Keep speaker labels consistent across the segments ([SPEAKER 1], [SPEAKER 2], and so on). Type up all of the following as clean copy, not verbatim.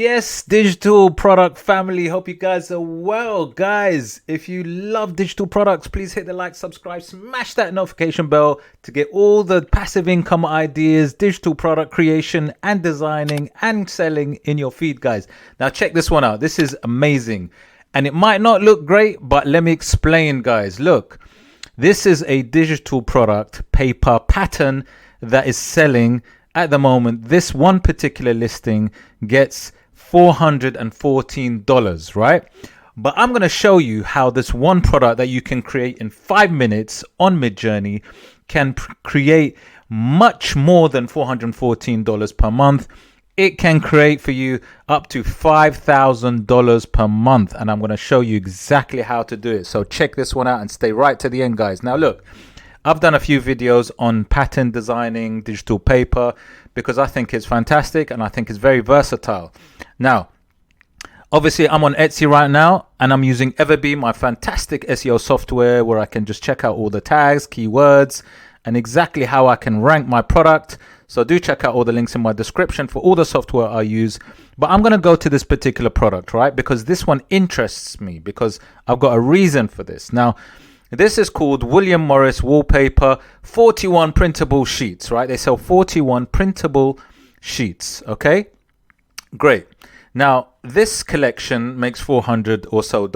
[SPEAKER 1] Yes, digital product family. Hope you guys are well. Guys, if you love digital products, please hit the like, subscribe, smash that notification bell to get all the passive income ideas, digital product creation and designing and selling in your feed, guys. Now check this one out. This is amazing. And it might not look great, but let me explain, guys. Look, this is a digital product paper pattern that is selling at the moment. This one particular listing gets $414, right? But I'm going to show you how this one product that you can create in 5 minutes on Midjourney can create much more than $414 per month. It can create for you up to $5,000 per month. And I'm going to show you exactly how to do it. So check this one out and stay right to the end, guys. Now, look, I've done a few videos on pattern designing digital paper because I think it's fantastic and I think it's very versatile. Now, obviously, I'm on Etsy right now and I'm using EverBee, my fantastic SEO software where I can just check out all the tags, keywords, and exactly how I can rank my product. So do check out all the links in my description for all the software I use. But I'm going to go to this particular product, right? Because this one interests me because I've got a reason for this. Now, this is called William Morris Wallpaper 41 printable sheets, right? They sell 41 printable sheets, okay? Great. Now, this collection makes $400 or so,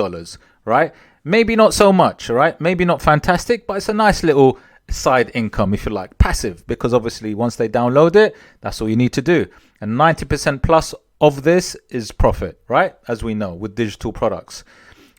[SPEAKER 1] right? Maybe not so much, right? Maybe not fantastic, but it's a nice little side income, if you like, passive, because obviously once they download it, that's all you need to do. And 90% plus of this is profit, right? As we know with digital products.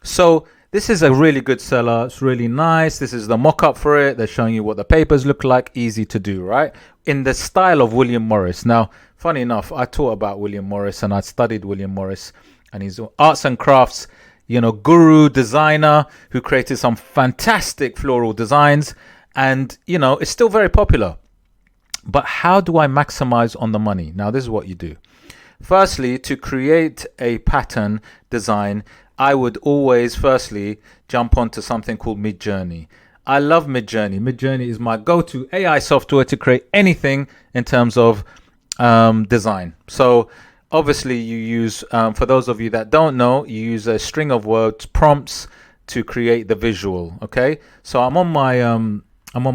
[SPEAKER 1] So this is a really good seller. It's really nice. This is the mock-up for it. They're showing you what the papers look like. Easy to do, right? In the style of William Morris. Now, funny enough, I taught about William Morris and I studied William Morris and he's arts and crafts, you know, guru designer who created some fantastic floral designs. And, you know, it's still very popular. But how do I maximize on the money? Now, this is what you do. Firstly, to create a pattern design, I would always firstly jump onto something called Midjourney. I love Midjourney. Midjourney is my go-to AI software to create anything in terms of design. So obviously you use, for those of you that don't know, you use a string of words, prompts to create the visual. Okay. So I'm on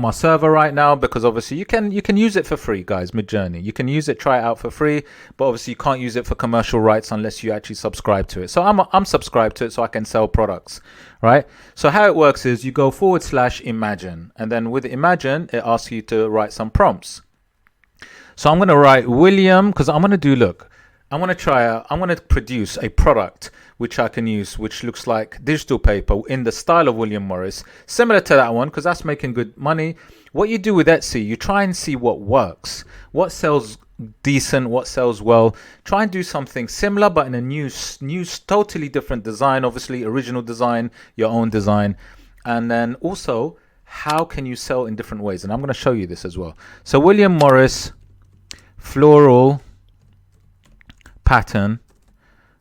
[SPEAKER 1] my server right now because obviously you can use it for free, guys. Midjourney, you can use it, try it out for free, but obviously you can't use it for commercial rights unless you actually subscribe to it. So I'm subscribed to it so I can sell products, right? So how it works is you go /imagine, and then with imagine it asks you to write some prompts. So I'm going to write William because I'm going to do, look, I'm going to produce a product which I can use, which looks like digital paper in the style of William Morris, similar to that one, because that's making good money. What you do with Etsy, you try and see what works, what sells decent, what sells well. Try and do something similar, but in a new, totally different design, obviously original design, your own design. And then also, how can you sell in different ways? And I'm going to show you this as well. So William Morris floral pattern.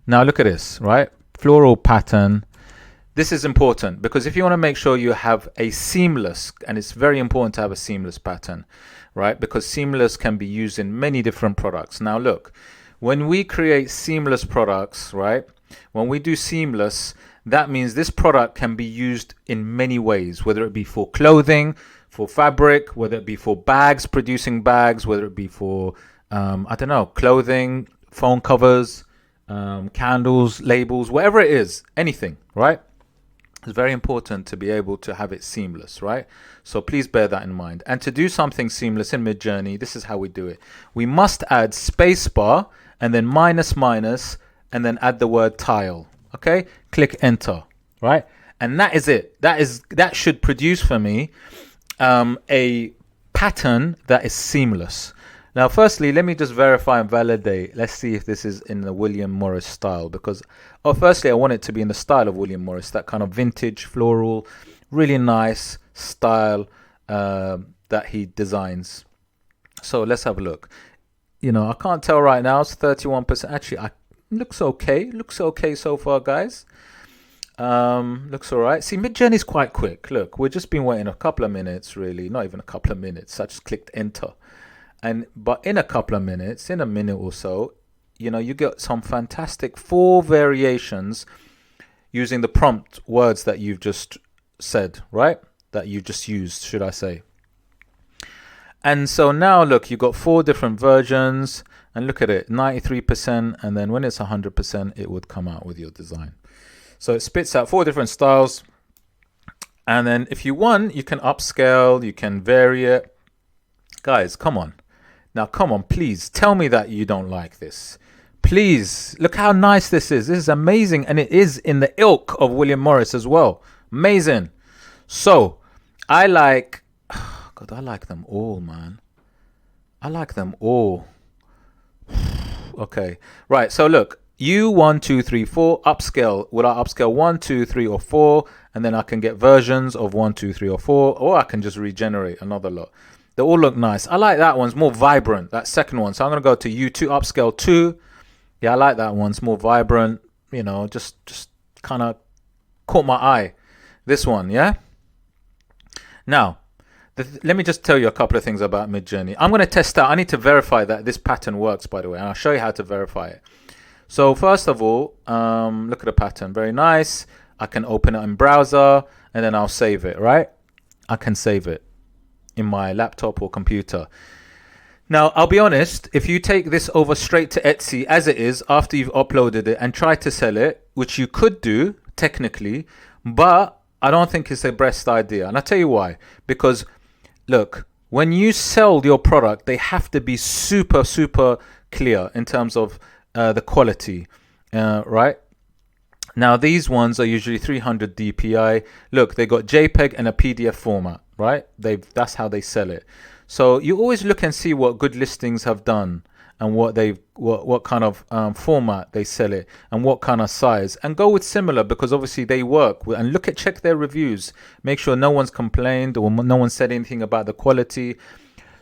[SPEAKER 1] Now look at this, right? Floral pattern. This is important because if you want to make sure you have a seamless, and it's very important to have a seamless pattern, right? Because seamless can be used in many different products. Now look, when we create seamless products, right? When we do seamless, that means this product can be used in many ways, whether it be for clothing, for fabric, whether it be for bags, producing bags, whether it be for, I don't know, clothing, phone covers, candles, labels, whatever it is, anything, right? It's very important to be able to have it seamless, right? So please bear that in mind. And to do something seamless in Midjourney, this is how we do it. We must add spacebar and then minus and then add the word tile. Okay, click enter, right? And that is it. That should produce for me a pattern that is seamless. Now, firstly, let me just verify and validate. Let's see if this is in the William Morris style because, firstly, I want it to be in the style of William Morris, that kind of vintage, floral, really nice style that he designs. So let's have a look. You know, I can't tell right now. It's 31%. Actually, looks okay. Looks okay so far, guys. Looks all right. See, Midjourney is quite quick. Look, we've just been waiting a couple of minutes, really. Not even a couple of minutes. I just clicked enter. But in a couple of minutes, in a minute or so, you know, you get some fantastic 4 variations using the prompt words that you've just said, right? That you just used, should I say. And so now look, you've got 4 different versions, and look at it, 93%, and then when it's 100%, it would come out with your design. So it spits out 4 different styles, and then if you want, you can upscale, you can vary it. Guys, come on. Now, come on, please tell me that you don't like this. Please, look how nice this is. This is amazing, and it is in the ilk of William Morris as well. Amazing. So, I like... God, I like them all, man. I like them all. Okay, right. So look, you 1, 2, 3, 4 upscale. Will I upscale 1, 2, 3, or 4, and then I can get versions of 1, 2, 3, or 4, or I can just regenerate another lot. They all look nice. I like that one. It's more vibrant. That second one. So I'm gonna go to U2 upscale 2. Yeah, I like that one. It's more vibrant. You know, just kind of caught my eye. This one, yeah. Now. Let me just tell you a couple of things about Midjourney. I'm going to test out. I need to verify that this pattern works, by the way, and I'll show you how to verify it. So first of all, look at the pattern. Very nice. I can open it in browser, and then I'll save it, right? I can save it in my laptop or computer. Now, I'll be honest, if you take this over straight to Etsy as it is after you've uploaded it and try to sell it, which you could do technically, but I don't think it's the best idea. And I'll tell you why. Because look, when you sell your product, they have to be super, super clear in terms of the quality, right? Now, these ones are usually 300 DPI. Look, they got JPEG and a PDF format, right? That's how they sell it. So you always look and see what good listings have done and what kind of format they sell it and what kind of size, and go with similar, because obviously they work. And check their reviews, make sure no one's complained or no one said anything about the quality.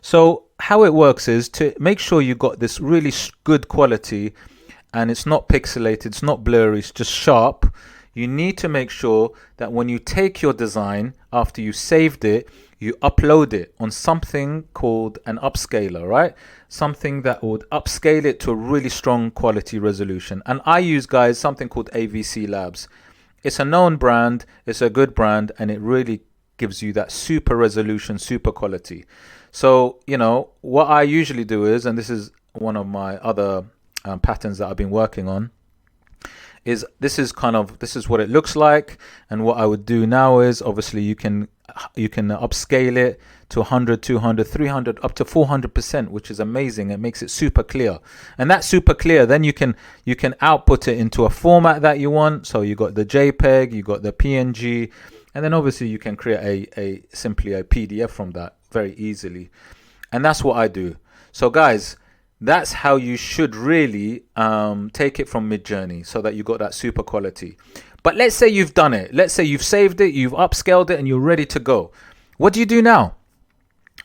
[SPEAKER 1] So how it works is to make sure you got this really good quality, and it's not pixelated, it's not blurry, it's just sharp. You need to make sure that when you take your design after you saved it, you upload it on something called an upscaler, right? Something that would upscale it to a really strong quality resolution. And I use, guys, something called AVC Labs. It's a known brand, it's a good brand, and it really gives you that super resolution, super quality. So, you know, what I usually do is, and this is one of my other patterns that I've been working on, is this is what it looks like. And what I would do now is, obviously you can upscale it to 100, 200, 300, up to 400%, which is amazing. It makes it super clear. And that's super clear. Then you can output it into a format that you want. So you got the JPEG, you got the PNG, and then obviously you can create simply a PDF from that very easily. And that's what I do. So guys, that's how you should really take it from Midjourney, so that you got that super quality. But let's say you've done it. Let's say you've saved it, you've upscaled it, and you're ready to go. What do you do now?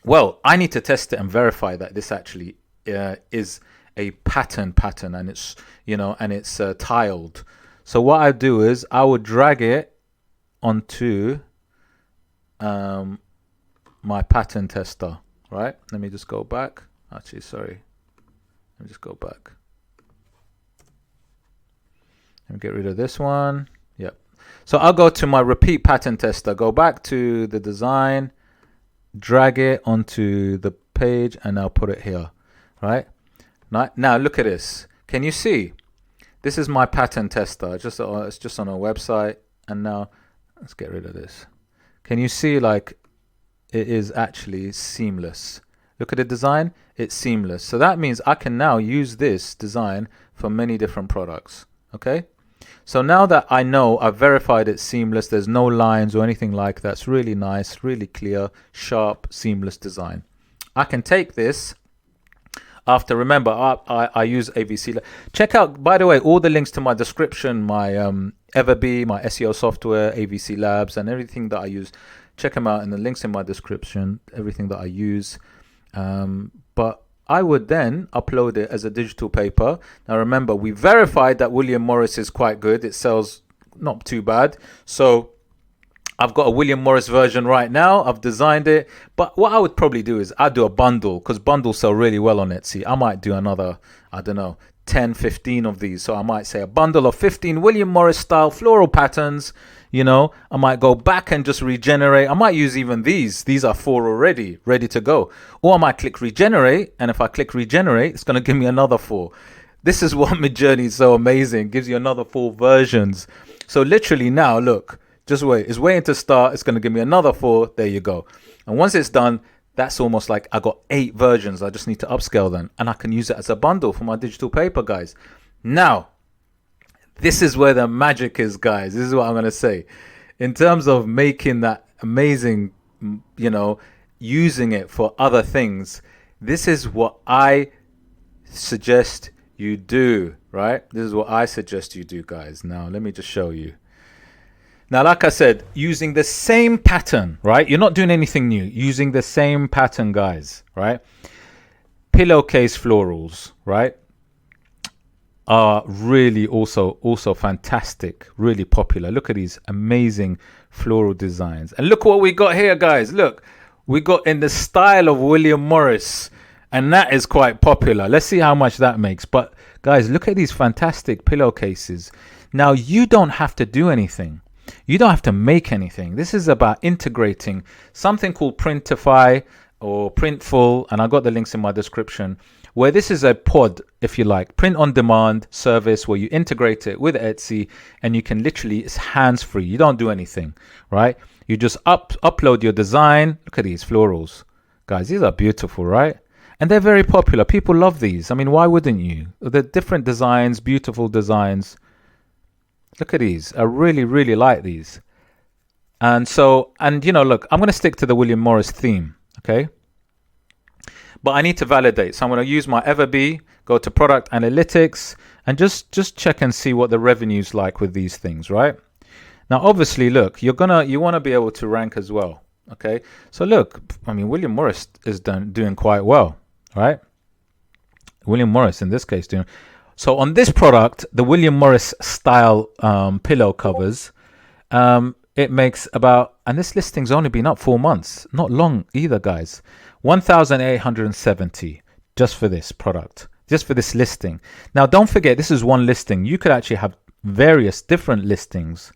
[SPEAKER 1] Well, I need to test it and verify that this actually is a pattern, and it's, you know, and it's tiled. So what I do is I would drag it onto my pattern tester, right? Let me just go back. Actually, sorry. Let me just go back. Let me get rid of this one. Yep. So I'll go to my repeat pattern tester, go back to the design, drag it onto the page, and I'll put it here, right? Now look at this. Can you see? This is my pattern tester. It's just on a website. And now let's get rid of this. Can you see, like, it is actually seamless? Look at the design, it's seamless. So that means I can now use this design for many different products, okay? So now that I know I've verified it's seamless, there's no lines or anything like that, it's really nice, really clear, sharp, seamless design. I can take this after, remember, I use AVC. Check out, by the way, all the links to my description, my EverBee, my SEO software, AVC Labs, and everything that I use. Check them out in the links in my description, everything that I use. But I would then upload it as a digital paper. Now remember, we verified that William Morris is quite good. It sells not too bad. So I've got a William Morris version right now. I've designed it. But what I would probably do is I'd do a bundle, because bundles sell really well on Etsy. I might do another, I don't know, 10, 15 of these. So I might say a bundle of 15 William Morris style floral patterns. You know, I might go back and just regenerate. I might use even these. These are 4 already, ready to go. Or I might click regenerate. And if I click regenerate, it's going to give me another 4. This is what Midjourney is so amazing. It gives you another 4 versions. So literally now, look, just wait. It's waiting to start. It's going to give me another 4. There you go. And once it's done, that's almost like I got 8 versions. I just need to upscale them. And I can use it as a bundle for my digital paper, guys. Now, this is where the magic is, guys. This is what I'm going to say. In terms of making that amazing, you know, using it for other things, this is what I suggest you do, right? This is what I suggest you do, guys. Now, let me just show you. Now, like I said, using the same pattern, right? You're not doing anything new. Using the same pattern, guys, right? Pillowcase florals, right? Are really also fantastic, really popular. Look at these amazing floral designs. And look what we got here, guys. Look, we got in the style of William Morris. And that is quite popular. Let's see how much that makes. But guys, look at these fantastic pillowcases. Now, you don't have to do anything. You don't have to make anything. This is about integrating something called Printify or Printful. And I got the links in my description, where this is a pod, if you like, print on demand service where you integrate it with Etsy and you can literally, it's hands free. You don't do anything, right? You just upload your design. Look at these florals. Guys, these are beautiful, right? And they're very popular. People love these. I mean, why wouldn't you? The different designs, beautiful designs. Look at these. I really like these. And so, and you know, look, I'm going to stick to the William Morris theme, okay? But I need to validate. So I'm going to use my EverBee, go to product analytics, and just check and see what the revenue's like with these things, right? Now, obviously, look, you want to be able to rank as well. Okay. So look, I mean, William Morris is doing quite well, right? William Morris in this case doing. So on this product, the William Morris style pillow covers, it makes about, and this listing's only been up 4 months, not long either, guys. 1,870 just for this product, just for this listing. Now, don't forget, this is one listing. You could actually have various different listings,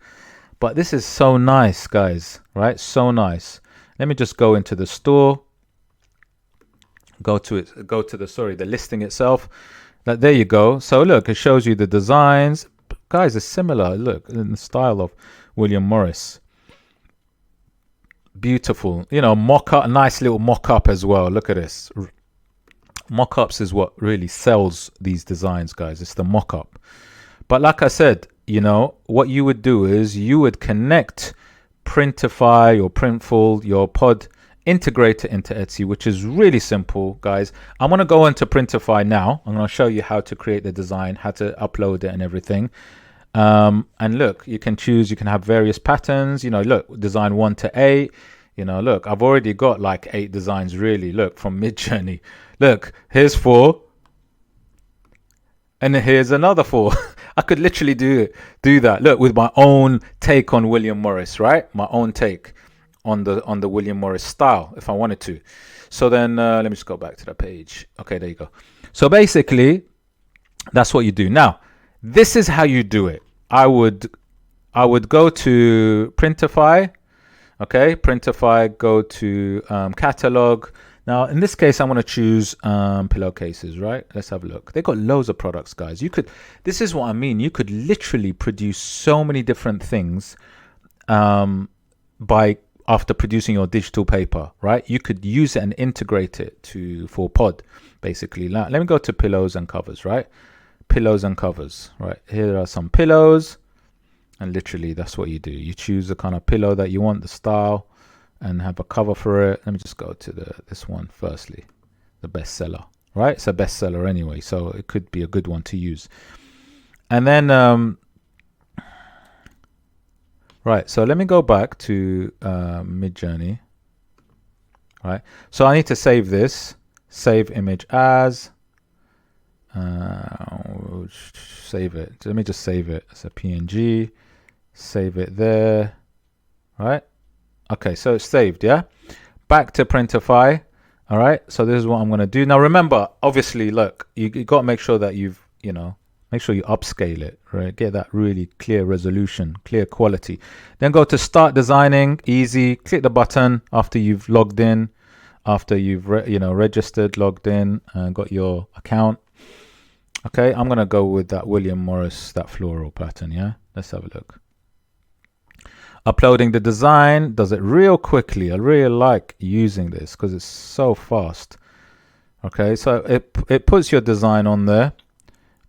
[SPEAKER 1] but this is so nice, guys, right? So nice. Let me just go into the store, go to the listing itself. There you go. So look, it shows you the designs. Guys, it's similar. Look, in the style of William Morris. Beautiful, you know, mock-up, nice little mock-up as well. Look at this. Mock-ups is what really sells these designs, guys. It's the mock-up. But like I said, you know, what you would do is you would connect Printify or Printful, your pod, integrate it into Etsy, which is really simple, guys. I'm going to go into Printify now. I'm going to show you how to create the design, how to upload it and everything. And look, you can choose, you can have various patterns, you know, look, design 1 to 8, you know, look, I've already got like 8 designs really, look, from Midjourney. Look, here's 4 and here's another 4. I could literally do that, look, with my own take on William Morris, right? My own take on the William Morris style if I wanted to. So then let me just go back to the page. Okay, there you go. So basically that's what you do. Now, this is how you do it. I would go to Printify. Okay, Printify, go to catalog. Now, in this case, I'm going to choose pillowcases, right? Let's have a look. They got loads of products, guys. This is what I mean. You could literally produce so many different things after producing your digital paper, right? You could use it and integrate it for pod, basically. Now, let me go to pillows and covers, right? Pillows and covers, right? Here are some pillows, and literally that's what you do. You choose the kind of pillow that you want, the style, and have a cover for it. Let me just go to this one firstly, the bestseller, right? It's a bestseller anyway, so it could be a good one to use. And then right, so let me go back to Midjourney, right? So I need to save this, save image as, save it. Let me just save it as a PNG, save it there, right? Okay, so it's saved, yeah? Back to Printify, all right? So this is what I'm going to do. Now, remember, obviously, look, you got to make sure that you've you know, make sure you upscale it, right? Get that really clear resolution, clear quality. Then go to start designing, easy. Click the button after you've logged in, after you've registered, logged in, and got your account. Okay, I'm gonna go with that William Morris, that floral pattern. Yeah, let's have a look. Uploading the design does it real quickly. I really like using this because it's so fast. Okay, so it puts your design on there.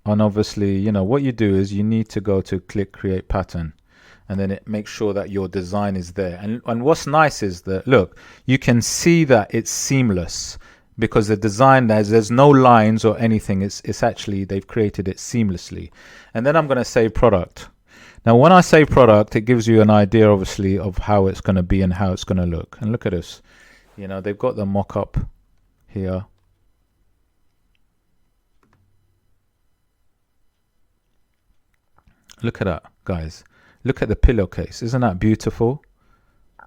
[SPEAKER 1] And obviously, you know, what you do is you need to go to click create pattern, and then it makes sure that your design is there. And what's nice is that, look, you can see that it's seamless because the design, there's no lines or anything. It's actually, they've created it seamlessly. And then I'm going to save product. Now, when I say product, it gives you an idea, obviously, of how it's going to be and how it's going to look. And look at this. You know, they've got the mock-up here. Look at that, guys. Look at the pillowcase. Isn't that beautiful?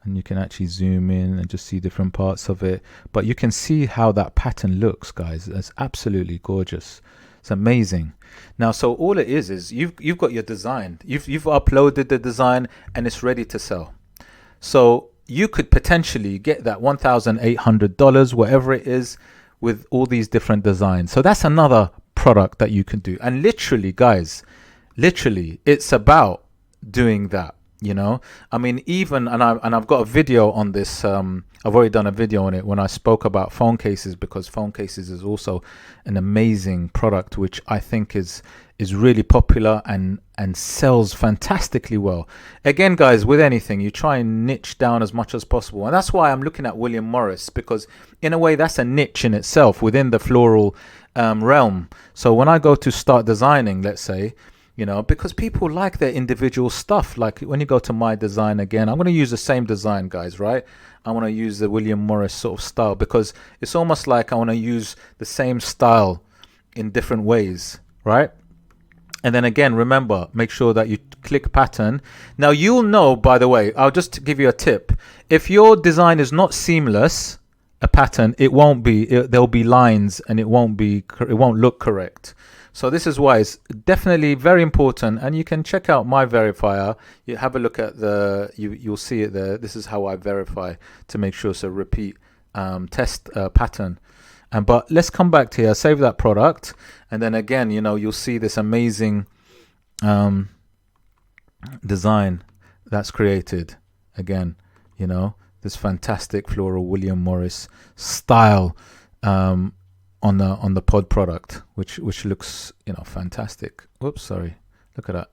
[SPEAKER 1] And you can actually zoom in and just see different parts of it. But you can see how that pattern looks, guys. It's absolutely gorgeous. It's amazing. Now, so all it is you've got your design. You've uploaded the design and it's ready to sell. So you could potentially get that $1,800, whatever it is, with all these different designs. So that's another product that you can do. And literally, guys, literally, it's about doing that. You know, I mean, even I've got a video on this. I've already done a video on it when I spoke about phone cases, because phone cases is also an amazing product which I think is really popular and sells fantastically well. Again, guys, with anything, you try and niche down as much as possible, and that's why I'm looking at William Morris, because in a way that's a niche in itself within the floral realm. So when I go to start designing, let's say, you know, because people like their individual stuff. Like when you go to my design again, I'm going to use the same design, guys, right? I want to use the William Morris sort of style because it's almost like I want to use the same style in different ways, right? And then again, remember, make sure that you click pattern. Now you'll know, by the way, I'll just give you a tip. If your design is not seamless, a pattern, it won't be, there'll be lines and it won't look correct. So this is why it's definitely very important, and you can check out my verifier. You have a look at you'll see it there. This is how I verify to make sure it's a repeat test pattern. But let's come back to here, save that product, and then again, you know, you'll see this amazing design that's created. Again, you know, this fantastic floral William Morris style on the pod product, which looks, you know, fantastic. Whoops, sorry. Look at that.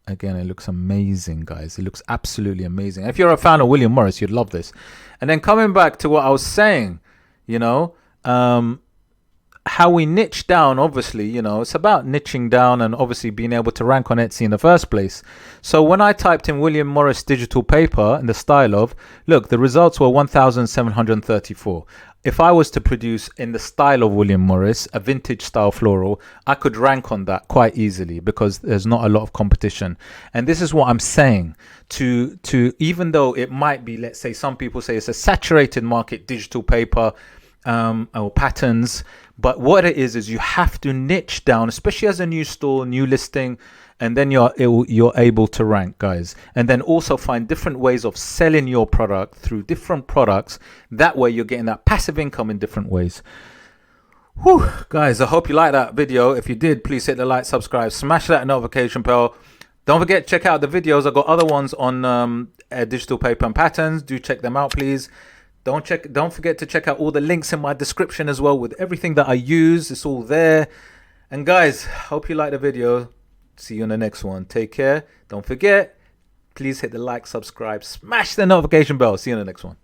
[SPEAKER 1] Again, it looks amazing, guys. It looks absolutely amazing. If you're a fan of William Morris, you'd love this. And then coming back to what I was saying, you know, how we niche down, obviously, you know, it's about niching down and obviously being able to rank on Etsy in the first place. So when I typed in William Morris digital paper in the style of, look, the results were 1,734. If I was to produce in the style of William Morris, a vintage style floral, I could rank on that quite easily because there's not a lot of competition. And this is what I'm saying, to even though it might be, let's say some people say it's a saturated market, digital paper or patterns, but what it is you have to niche down, especially as a new store, new listing, and then you're able to rank, guys. And then also find different ways of selling your product through different products. That way you're getting that passive income in different ways. Whew, guys, I hope you liked that video. If you did, please hit the like, subscribe, smash that notification bell. Don't forget, check out the videos. I've got other ones on digital paper and patterns. Do check them out, please. Don't forget to check out all the links in my description as well with everything that I use. It's all there. And guys, hope you liked the video. See you in the next one. Take care. Don't forget, please hit the like, subscribe, smash the notification bell. See you in the next one.